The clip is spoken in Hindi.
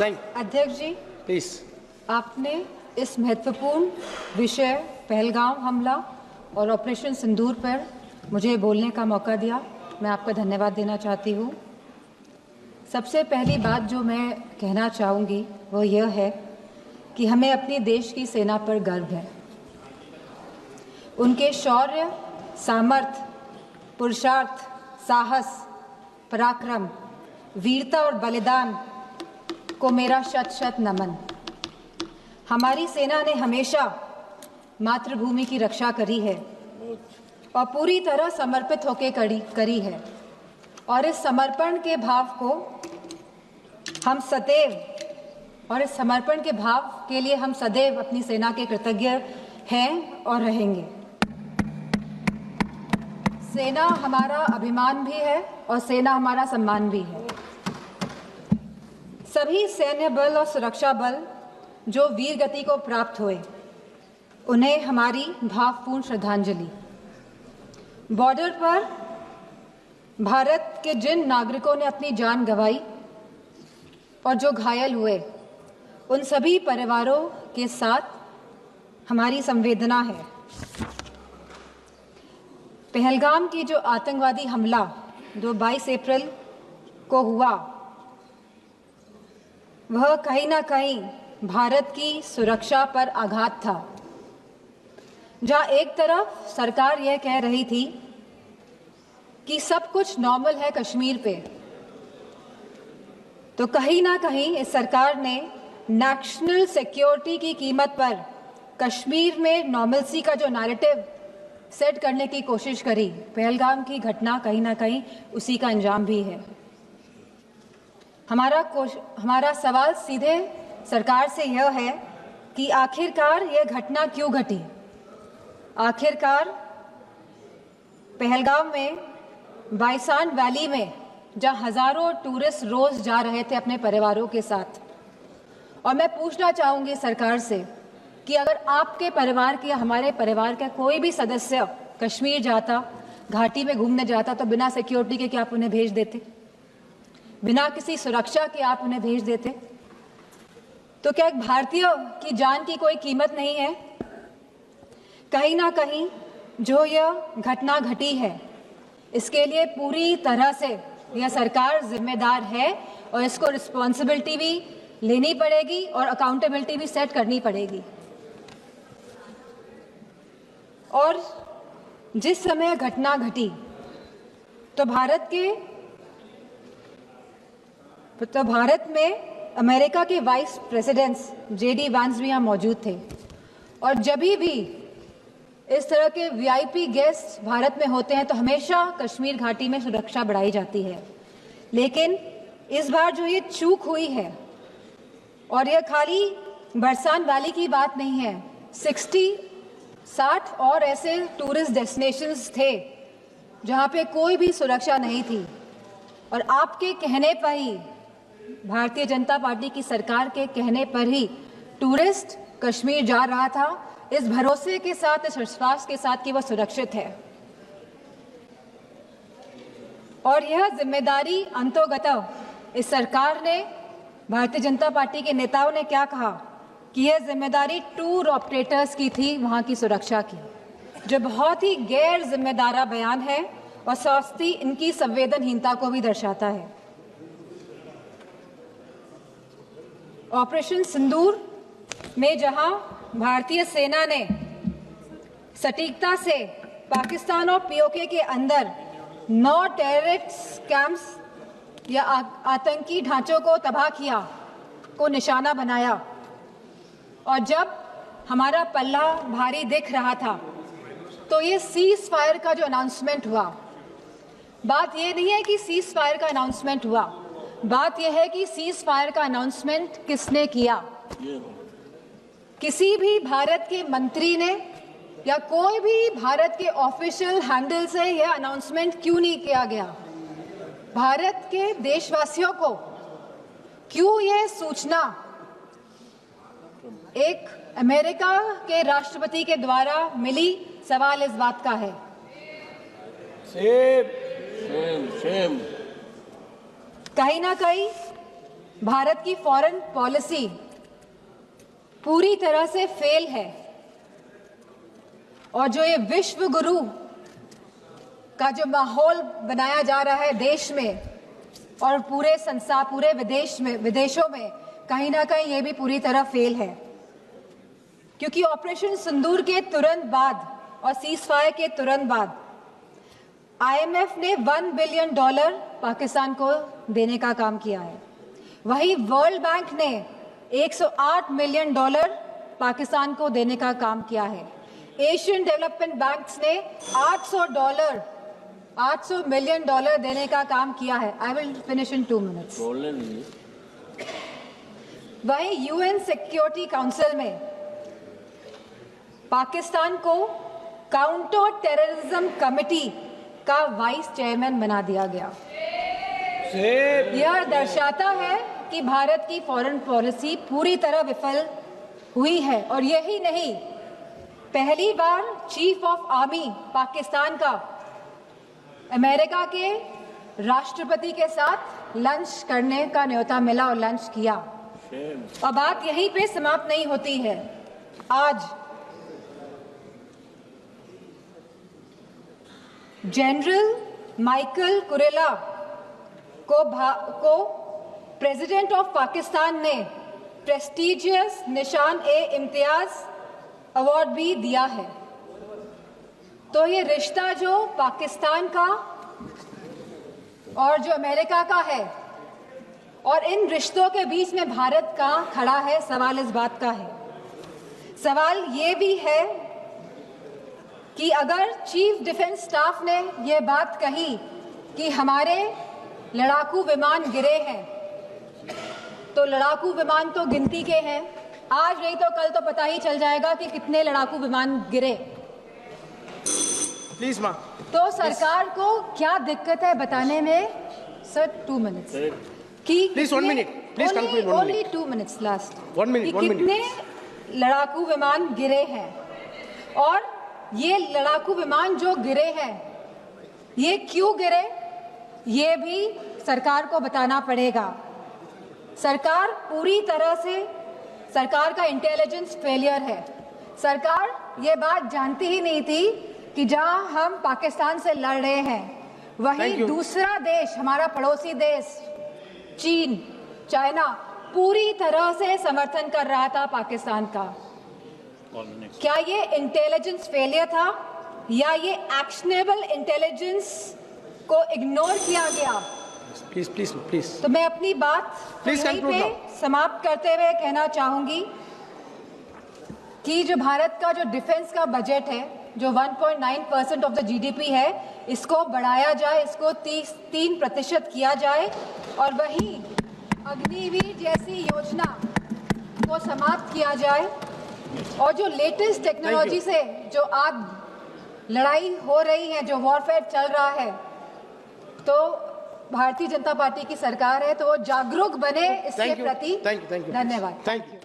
अध्यक्ष जी, प्लीज। आपने इस महत्वपूर्ण विषय पहलगाम हमला और ऑपरेशन सिंदूर पर मुझे बोलने का मौका दिया। मैं आपका धन्यवाद देना चाहती हूँ। सबसे पहली बात जो मैं कहना चाहूँगी वो यह है कि हमें अपनी देश की सेना पर गर्व है। उनके शौर्य, सामर्थ्य, पुरुषार्थ, साहस, पराक्रम, वीरता और बलिदान को मेरा शत शत नमन। हमारी सेना ने हमेशा मातृभूमि की रक्षा करी है और पूरी तरह समर्पित होकर करी है और इस समर्पण के भाव को हम सदैव और इस समर्पण के भाव के लिए हम सदैव अपनी सेना के कृतज्ञ हैं और रहेंगे। सेना हमारा अभिमान भी है और सेना हमारा सम्मान भी है। सभी सैन्य बल और सुरक्षा बल जो वीर गति को प्राप्त हुए, उन्हें हमारी भावपूर्ण श्रद्धांजलि। बॉर्डर पर भारत के जिन नागरिकों ने अपनी जान गंवाई और जो घायल हुए, उन सभी परिवारों के साथ हमारी संवेदना है। पहलगाम की जो आतंकवादी हमला जो 22 अप्रैल को हुआ, वह कहीं ना कहीं भारत की सुरक्षा पर आघात था। जहां एक तरफ सरकार यह कह रही थी कि सब कुछ नॉर्मल है कश्मीर पे, तो कहीं ना कहीं इस सरकार ने नेशनल सिक्योरिटी की कीमत पर कश्मीर में नॉर्मलसी का जो नैरेटिव सेट करने की कोशिश करी। पहलगाम की घटना कहीं ना कहीं उसी का अंजाम भी है। हमारा सवाल सीधे सरकार से यह है कि आखिरकार यह घटना क्यों घटी। आखिरकार पहलगाम में बाइसान वैली में जहां हजारों टूरिस्ट रोज जा रहे थे अपने परिवारों के साथ, और मैं पूछना चाहूंगी सरकार से कि अगर आपके परिवार के या हमारे परिवार का कोई भी सदस्य कश्मीर जाता, घाटी में घूमने जाता, तो बिना सिक्योरिटी के क्या आप उन्हें भेज देते? बिना किसी सुरक्षा के आप उन्हें भेज देते? तो क्या एक भारतीय की जान की कोई कीमत नहीं है? कहीं ना कहीं जो यह घटना घटी है, इसके लिए पूरी तरह से यह सरकार जिम्मेदार है और इसको रिस्पॉन्सिबिलिटी भी लेनी पड़ेगी और अकाउंटेबिलिटी भी सेट करनी पड़ेगी। और जिस समय घटना घटी तो भारत में अमेरिका के वाइस प्रेसिडेंट्स JD वांस भी यहाँ मौजूद थे, और जब भी इस तरह के VIP गेस्ट भारत में होते हैं तो हमेशा कश्मीर घाटी में सुरक्षा बढ़ाई जाती है। लेकिन इस बार जो ये चूक हुई है, और यह खाली बरसान वैली की बात नहीं है, 60 और ऐसे टूरिस्ट डेस्टिनेशंस थे जहाँ पे कोई भी सुरक्षा नहीं थी, और आपके कहने पर ही, भारतीय जनता पार्टी की सरकार के कहने पर ही टूरिस्ट कश्मीर जा रहा था, इस भरोसे के साथ, इस विश्वास के साथ कि वह सुरक्षित है। और यह जिम्मेदारी अंतोगत इस सरकार ने, भारतीय जनता पार्टी के नेताओं ने क्या कहा कि यह जिम्मेदारी टूर ऑपरेटर्स की थी वहां की सुरक्षा की, जो बहुत ही गैर जिम्मेदारा बयान है और साथ ही इनकी संवेदनहीनता को भी दर्शाता है। ऑपरेशन सिंदूर में जहां भारतीय सेना ने सटीकता से पाकिस्तान और POK के अंदर 9 टेररिस्ट कैंप्स या आतंकी ढांचों को तबाह किया, को निशाना बनाया, और जब हमारा पल्ला भारी दिख रहा था तो ये सीज फायर का जो अनाउंसमेंट हुआ, बात ये नहीं है कि सीज फायर का अनाउंसमेंट हुआ, बात यह है कि सीज फायर का अनाउंसमेंट किसने किया। किसी भी भारत के मंत्री ने या कोई भी भारत के ऑफिशियल हैंडल से यह अनाउंसमेंट क्यों नहीं किया गया? भारत के देशवासियों को क्यों यह सूचना एक अमेरिका के राष्ट्रपति के द्वारा मिली? सवाल इस बात का है। सेम। कहीं ना कहीं भारत की फॉरेन पॉलिसी पूरी तरह से फेल है और जो ये विश्व गुरु का जो माहौल बनाया जा रहा है देश में और पूरे विदेशों में कहीं ना कहीं ये भी पूरी तरह फेल है, क्योंकि ऑपरेशन सिंदूर के तुरंत बाद और सीज़फायर के तुरंत बाद IMF ने $1 बिलियन पाकिस्तान को देने का काम किया है। वहीं वर्ल्ड बैंक ने $108 मिलियन पाकिस्तान को देने का काम किया है। एशियन डेवलपमेंट बैंक्स ने $800 मिलियन देने का काम किया है। I will finish in 2 minutes. वहीं UN सिक्योरिटी काउंसिल में पाकिस्तान को काउंटर टेररिज्म कमेटी का वाइस चेयरमैन बना दिया गया। यह दर्शाता है कि भारत की फॉरेन पॉलिसी पूरी तरह विफल हुई है। और यही नहीं, पहली बार चीफ ऑफ आर्मी पाकिस्तान का अमेरिका के राष्ट्रपति के साथ लंच करने का न्योता मिला और लंच किया। और बात यहीं पे समाप्त नहीं होती है। आज जनरल माइकल कुरेला को प्रेसिडेंट ऑफ पाकिस्तान ने प्रेस्टिजियस निशान-ए-इम्तियाज अवार्ड भी दिया है। तो ये रिश्ता जो पाकिस्तान का और जो अमेरिका का है और इन रिश्तों के बीच में भारत का खड़ा है, सवाल इस बात का है। सवाल ये भी है कि अगर चीफ डिफेंस स्टाफ ने ये बात कही कि हमारे लड़ाकू विमान गिरे हैं, तो लड़ाकू विमान तो गिनती के हैं, आज नहीं तो कल तो पता ही चल जाएगा कि कितने लड़ाकू विमान गिरे। प्लीज मां। तो सरकार को क्या दिक्कत है बताने में? सर 2 मिनट्स कि please 1 minute, please conclude. Only 2 minutes last. 1 minute, 1 minute. कितने लड़ाकू विमान गिरे हैं और ये लड़ाकू विमान जो गिरे हैं ये क्यों गिरे, ये भी सरकार को बताना पड़ेगा। सरकार पूरी तरह से, सरकार का इंटेलिजेंस फेलियर है। सरकार ये बात जानती ही नहीं थी कि जहां हम पाकिस्तान से लड़ रहे हैं वहीं दूसरा देश, हमारा पड़ोसी देश चीन, चाइना पूरी तरह से समर्थन कर रहा था पाकिस्तान का। क्या ये इंटेलिजेंस फेलियर था या ये एक्शनेबल इंटेलिजेंस को इग्नोर किया गया? Please please please. तो मैं अपनी बात यहीं पे समाप्त करते हुए कहना चाहूंगी कि जो भारत का जो डिफेंस का बजट है, जो 1.9% ऑफ द GDP है, इसको बढ़ाया जाए, इसको 3% किया जाए और वहीं अग्निवीर जैसी योजना को समाप्त किया जाए। और जो लेटेस्ट टेक्नोलॉजी से जो आज लड़ाई हो रही है, जो वॉरफेयर चल रहा है, तो भारतीय जनता पार्टी की सरकार है तो वो जागरूक बने इसके प्रति। Thank you. धन्यवाद। Thank you.